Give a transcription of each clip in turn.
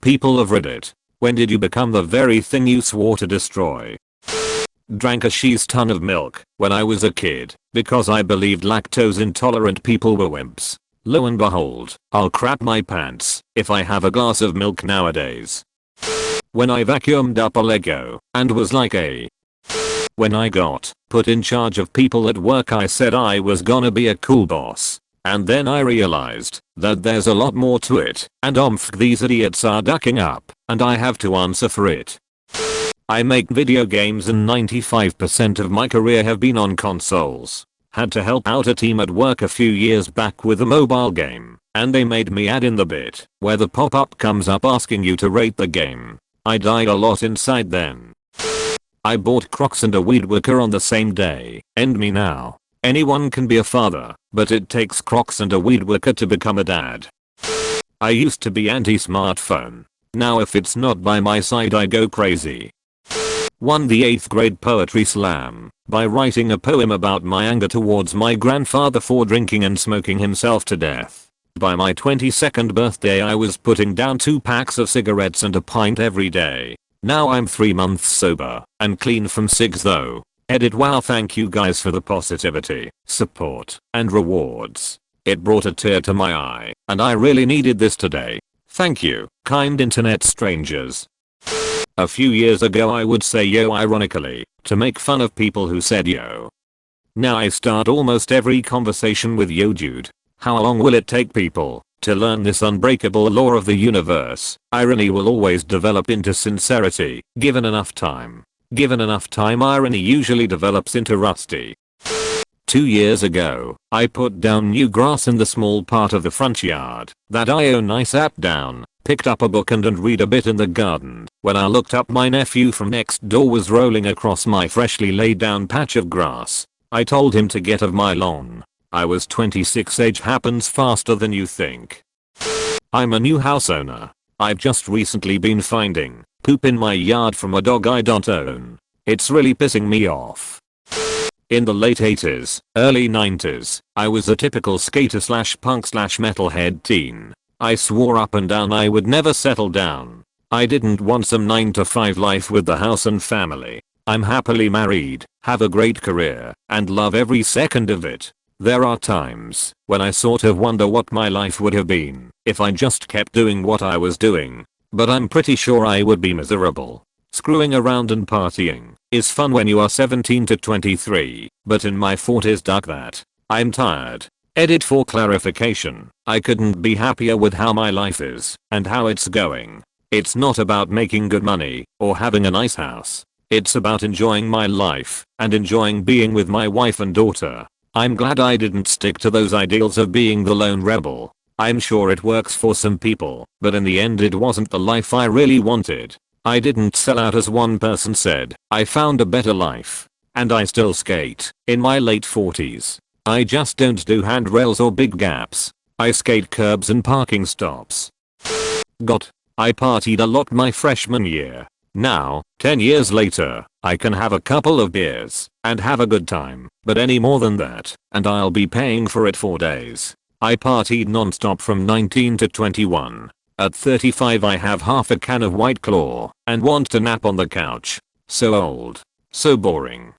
People of Reddit, when did you become the very thing you swore to destroy? Drank a she's ton of milk when I was a kid because I believed lactose intolerant people were wimps. Lo and behold, I'll crap my pants if I have a glass of milk nowadays. When I vacuumed up a Lego and was like when I got put in charge of people at work I said I was gonna be a cool boss. And then I realized that there's a lot more to it and these idiots are ducking up and I have to answer for it. I make video games and 95% of my career have been on consoles. Had to help out a team at work a few years back with a mobile game and they made me add in the bit where the pop-up comes up asking you to rate the game. I died a lot inside then. I bought Crocs and a weed whacker on the same day. End me now. Anyone can be a father, but it takes Crocs and a weed whacker to become a dad. I used to be anti-smartphone. Now if it's not by my side I go crazy. Won the 8th grade poetry slam by writing a poem about my anger towards my grandfather for drinking and smoking himself to death. By my 22nd birthday I was putting down 2 packs of cigarettes and a pint every day. Now I'm 3 months sober and clean from cigs though. Edit. Wow, thank you guys for the positivity, support, and rewards. It brought a tear to my eye, and I really needed this today. Thank you, kind internet strangers. A few years ago I would say yo ironically, to make fun of people who said yo. Now I start almost every conversation with yo dude. How long will it take people to learn this unbreakable law of the universe? Irony will always develop into sincerity, given enough time. Given enough time irony usually develops into rusty. 2 years ago, I put down new grass in the small part of the front yard that I own. I sat down, picked up a book and read a bit in the garden. When I looked up my nephew from next door was rolling across my freshly laid down patch of grass. I told him to get off my lawn. I was 26. Age happens faster than you think. I'm a new house owner. I've just recently been finding poop in my yard from a dog I don't own. It's really pissing me off. In the late 80s, early 90s, I was a typical skater slash punk slash metalhead teen. I swore up and down I would never settle down. I didn't want some 9 to 5 life with the house and family. I'm happily married, have a great career, and love every second of it. There are times when I sort of wonder what my life would have been if I just kept doing what I was doing. But I'm pretty sure I would be miserable. Screwing around and partying is fun when you are 17 to 23, but in my 40s duck that. I'm tired. Edit. For clarification, I couldn't be happier with how my life is and how it's going. It's not about making good money or having a nice house. It's about enjoying my life and enjoying being with my wife and daughter. I'm glad I didn't stick to those ideals of being the lone rebel. I'm sure it works for some people, but in the end it wasn't the life I really wanted. I didn't sell out as one person said. I found a better life. And I still skate. In my late 40s. I just don't do handrails or big gaps. I skate curbs and parking stops. I partied a lot my freshman year. Now, 10 years later, I can have a couple of beers and have a good time, but any more than that, and I'll be paying for it for days. I partied non-stop from 19 to 21. At 35 I have half a can of White Claw and want to nap on the couch. So old. So boring.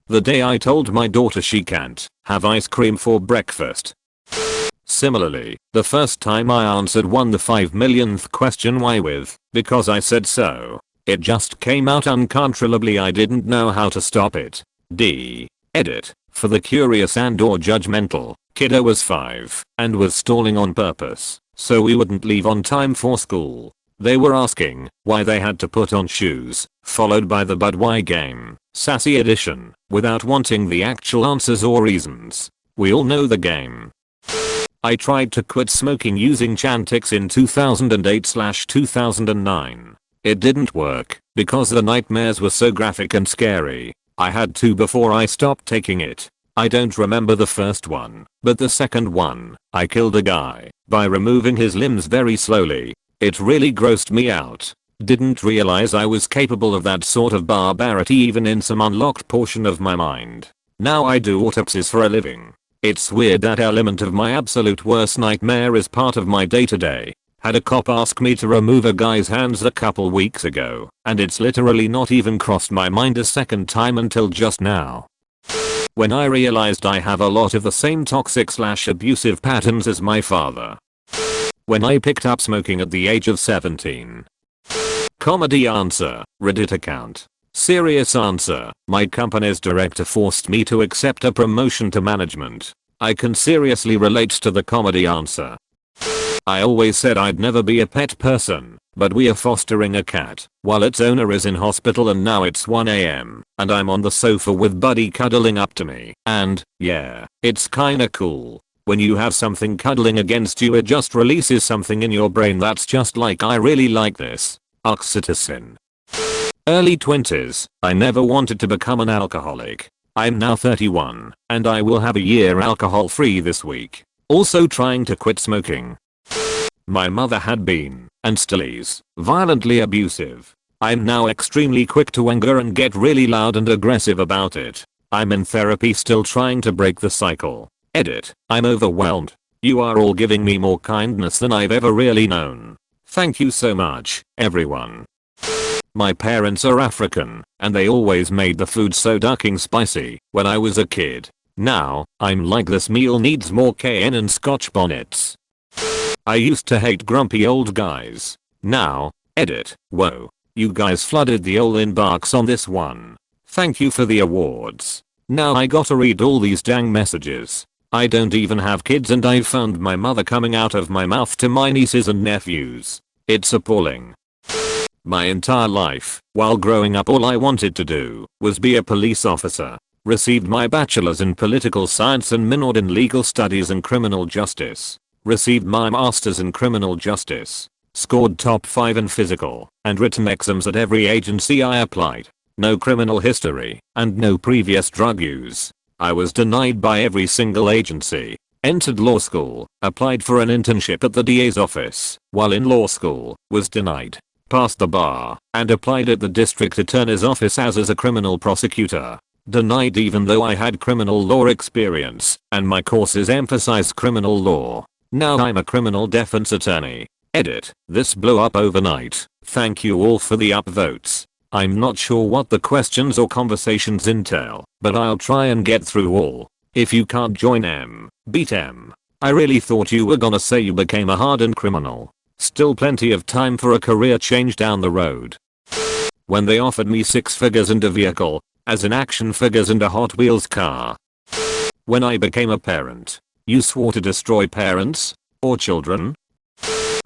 The day I told my daughter she can't have ice cream for breakfast. Similarly, the first time I answered the 5 millionth question why with, because I said so. It just came out uncontrollably. I didn't know how to stop it. Edit. For the curious and or judgmental, kiddo was 5 and was stalling on purpose so we wouldn't leave on time for school. They were asking why they had to put on shoes, followed by the "but why" game, sassy edition, without wanting the actual answers or reasons. We all know the game. I tried to quit smoking using Chantix in 2008/2009. It didn't work because the nightmares were so graphic and scary. I had 2 before I stopped taking it. I don't remember the first one, but the second one, I killed a guy by removing his limbs very slowly. It really grossed me out. Didn't realize I was capable of that sort of barbarity even in some unlocked portion of my mind. Now I do autopsies for a living. It's weird that element of my absolute worst nightmare is part of my day to day. Had a cop ask me to remove a guy's hands a couple weeks ago, and it's literally not even crossed my mind a second time until just now. When I realized I have a lot of the same toxic/abusive patterns as my father. When I picked up smoking at the age of 17. Comedy answer, Reddit account. Serious answer, my company's director forced me to accept a promotion to management. I can seriously relate to the comedy answer. I always said I'd never be a pet person, but we are fostering a cat while its owner is in hospital, and now it's 1 AM and I'm on the sofa with Buddy cuddling up to me, and yeah, it's kinda cool. When you have something cuddling against you, it just releases something in your brain that's just like, I really like this. Oxytocin. Early 20s, I never wanted to become an alcoholic. I'm now 31, and I will have a year alcohol free this week. Also trying to quit smoking. My mother had been, and still is, violently abusive. I'm now extremely quick to anger and get really loud and aggressive about it. I'm in therapy still trying to break the cycle. Edit, I'm overwhelmed. You are all giving me more kindness than I've ever really known. Thank you so much, everyone. My parents are African, and they always made the food so ducking spicy when I was a kid. Now, I'm like, this meal needs more cayenne and scotch bonnets. I used to hate grumpy old guys. Now, edit, whoa, you guys flooded the ol' inbox on this one. Thank you for the awards. Now I gotta read all these dang messages. I don't even have kids and I've found my mother coming out of my mouth to my nieces and nephews. It's appalling. My entire life, while growing up, all I wanted to do was be a police officer. Received my bachelor's in political science and minored in legal studies and criminal justice. Received my master's in criminal justice. Scored top 5 in physical and written exams at every agency I applied. No criminal history and no previous drug use. I was denied by every single agency. Entered law school, applied for an internship at the DA's office while in law school, was denied. Passed the bar and applied at the district attorney's office as a criminal prosecutor. Denied even though I had criminal law experience and my courses emphasized criminal law. Now I'm a criminal defense attorney. Edit, this blew up overnight. Thank you all for the upvotes. I'm not sure what the questions or conversations entail, but I'll try and get through all. If you can't join M, beat M. I really thought you were gonna say you became a hardened criminal. Still plenty of time for a career change down the road. When they offered me 6 figures and a vehicle, as in action figures and a Hot Wheels car. When I became a parent. You swore to destroy parents? Or children?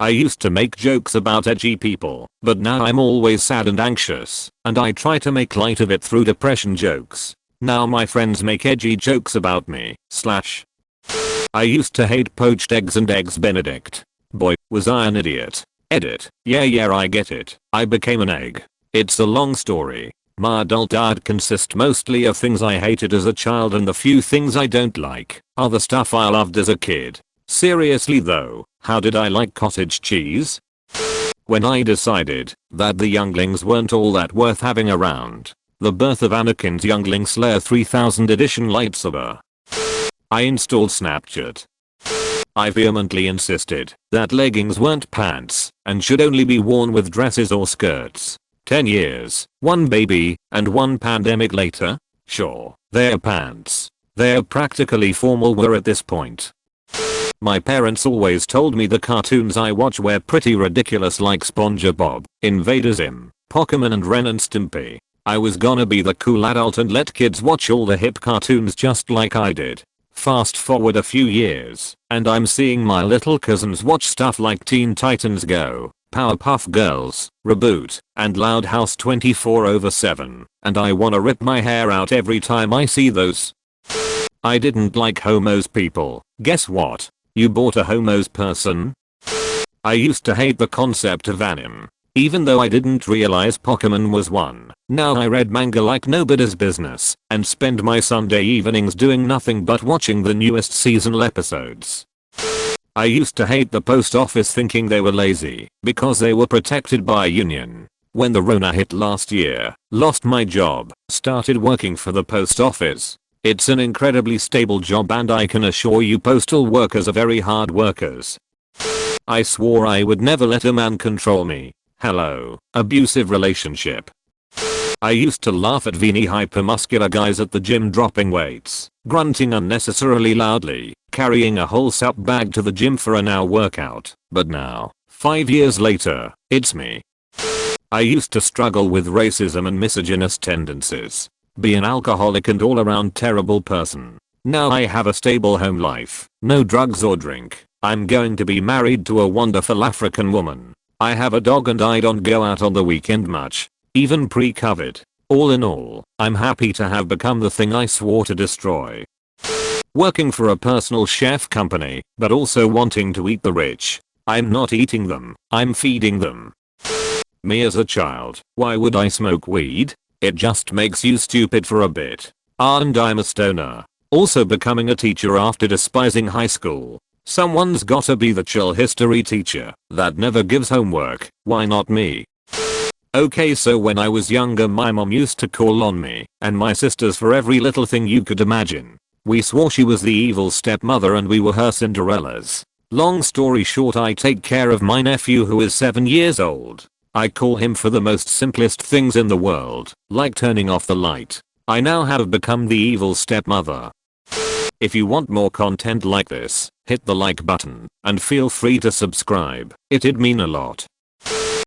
I used to make jokes about edgy people, but now I'm always sad and anxious, and I try to make light of it through depression jokes. Now my friends make edgy jokes about me, / I used to hate poached eggs and eggs benedict. Boy, was I an idiot. Edit, yeah I get it. I became an egg. It's a long story. My adult diet consists mostly of things I hated as a child, and the few things I don't like are the stuff I loved as a kid. Seriously though, how did I like cottage cheese? When I decided that the younglings weren't all that worth having around. The birth of Anakin's Youngling Slayer 3000 edition lightsaber. I installed Snapchat. I vehemently insisted that leggings weren't pants and should only be worn with dresses or skirts. 10 years, 1 baby, and 1 pandemic later? Sure, they're pants. They're practically formal wear at this point. My parents always told me the cartoons I watch were pretty ridiculous, like SpongeBob, Invader Zim, Pokemon and Ren and Stimpy. I was gonna be the cool adult and let kids watch all the hip cartoons just like I did. Fast forward a few years, and I'm seeing my little cousins watch stuff like Teen Titans Go, Powerpuff Girls, Reboot, and Loud House 24/7, and I wanna rip my hair out every time I see those. I didn't like homos people. Guess what? You bought a homos person? I used to hate the concept of anime, even though I didn't realize Pokemon was one. Now I read manga like nobody's business and spend my Sunday evenings doing nothing but watching the newest seasonal episodes. I used to hate the post office, thinking they were lazy because they were protected by a union. When the Rona hit last year, lost my job, started working for the post office. It's an incredibly stable job, and I can assure you postal workers are very hard workers. I swore I would never let a man control me. Hello, abusive relationship. I used to laugh at veiny hypermuscular guys at the gym dropping weights, grunting unnecessarily loudly, carrying a whole sup bag to the gym for an hour workout, but now, 5 years later, it's me. I used to struggle with racism and misogynist tendencies, be an alcoholic and all around terrible person. Now I have a stable home life, no drugs or drink. I'm going to be married to a wonderful African woman. I have a dog and I don't go out on the weekend much, even pre-COVID. All in all, I'm happy to have become the thing I swore to destroy. Working for a personal chef company, but also wanting to eat the rich. I'm not eating them, I'm feeding them. Me as a child, why would I smoke weed? It just makes you stupid for a bit. And I'm a stoner. Also becoming a teacher after despising high school. Someone's gotta be the chill history teacher that never gives homework. Why not me? Okay, so when I was younger my mom used to call on me and my sisters for every little thing you could imagine. We swore she was the evil stepmother and we were her Cinderellas. Long story short, I take care of my nephew who is 7 years old. I call him for the most simplest things in the world, like turning off the light. I now have become the evil stepmother. If you want more content like this, hit the like button and feel free to subscribe. It'd mean a lot.